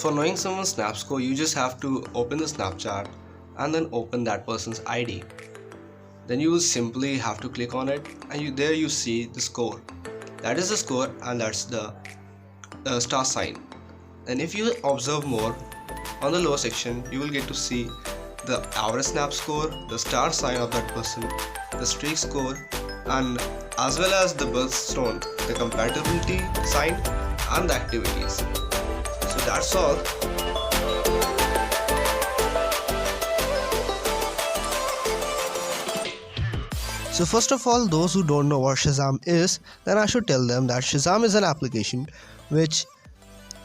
For knowing someone's snap score, you just have to open the Snapchat and then open that person's ID. Then you will simply have to click on it, and there you see the score. That is the score, and that's the star sign. And if you observe more on the lower section, you will get to see the average snap score, the star sign of that person, the streak score, and as well as the birthstone, the compatibility sign, and the activities. So that's all. So first of all, those who don't know what Shazam is, then I should tell them that Shazam is an application which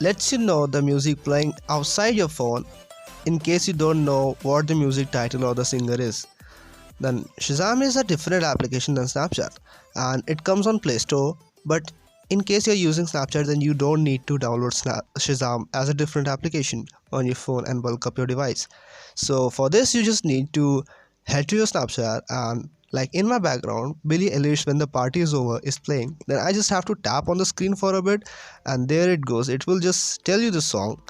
lets you know the music playing outside your phone in case you don't know what the music title or the singer is. Then Shazam is a different application than Snapchat, and it comes on Play Store, but in case you're using Snapchat, then you don't need to download Shazam as a different application on your phone and bulk up your device. So for this, you just need to head to your Snapchat, and like in my background, Billie Eilish When the Party Is Over is playing. Then I just have to tap on the screen for a bit, and there it goes. It will just tell you the song,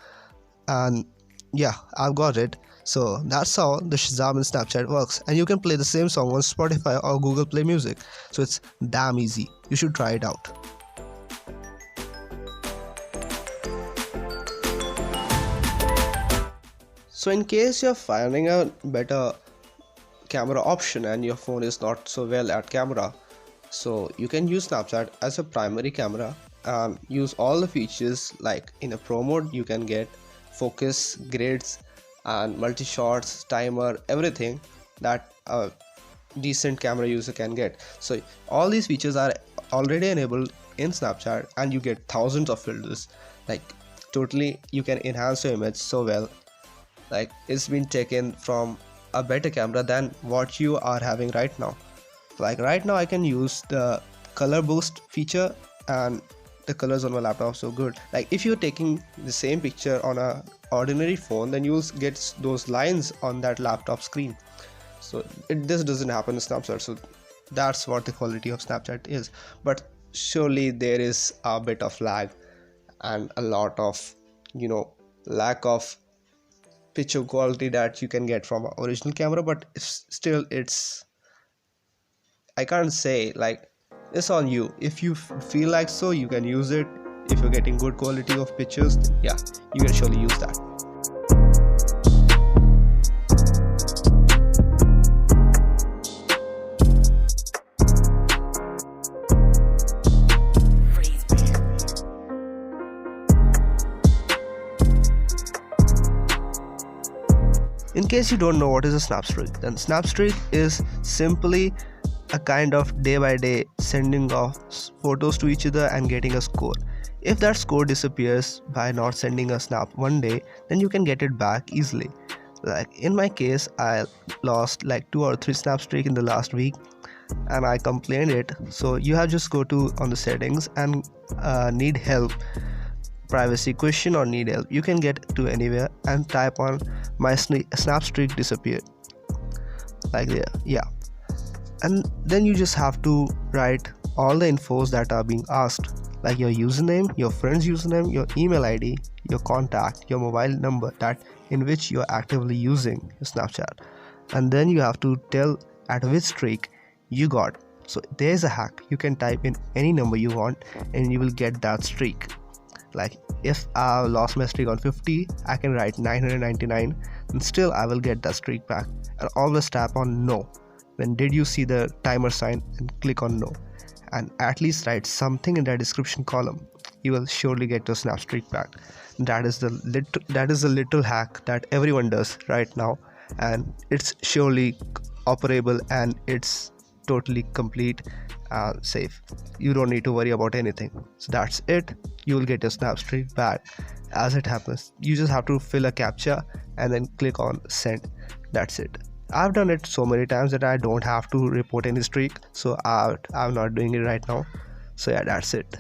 and yeah, I've got it. So that's how the Shazam in Snapchat works, and you can play the same song on Spotify or Google Play Music. So it's damn easy. You should try it out. So in case you're finding a better camera option and your phone is not so well at camera, so you can use Snapchat as a primary camera and use all the features. Like in a pro mode, you can get focus, grids, and multi shots, timer, everything that a decent camera user can get. So all these features are already enabled in Snapchat, and you get thousands of filters. Like totally you can enhance your image so well. Like it's been taken from a better camera than what you are having right now. Like right now I can use the color boost feature, and the colors on my laptop are so good. Like if you're taking the same picture on a ordinary phone, then you'll get those lines on that laptop screen. So this doesn't happen in Snapchat. So that's what the quality of Snapchat is. But surely there is a bit of lag and a lot of lack of picture quality that you can get from an original camera. But still, I can't say, like, it's on you. If you feel like so, you can use it. If you're getting good quality of pictures, yeah, you can surely use that. In case you don't know what is a Snapstreak, then Snapstreak is simply a kind of day by day sending of photos to each other and getting a score. If that score disappears by not sending a snap one day, then you can get it back easily. Like in my case, I lost like 2 or 3 Snapstreak in the last week, and I complained it. So you have just go to on the settings and need help, privacy question or need help. You can get to anywhere and type on my Snapstreak disappeared, like there, yeah. And then you just have to write all the infos that are being asked, like your username, your friend's username, your email ID, your contact, your mobile number that in which you're actively using your Snapchat. And then you have to tell at which streak you got. So there's a hack. You can type in any number you want and you will get that streak. Like if I lost my streak on 50, I can write 999 and still I will get that streak back. And always tap on no. When did you see the timer sign, and click on no, and at least write something in the description column. You will surely get your Snapstreak back. That is the little hack that everyone does right now, and it's surely operable and it's totally complete and safe. You don't need to worry about anything. So that's it. You will get your Snapstreak back as it happens. You just have to fill a captcha and then click on send. That's it. I've done it so many times that I don't have to report any streak, so I'm not doing it right now. So yeah, that's it.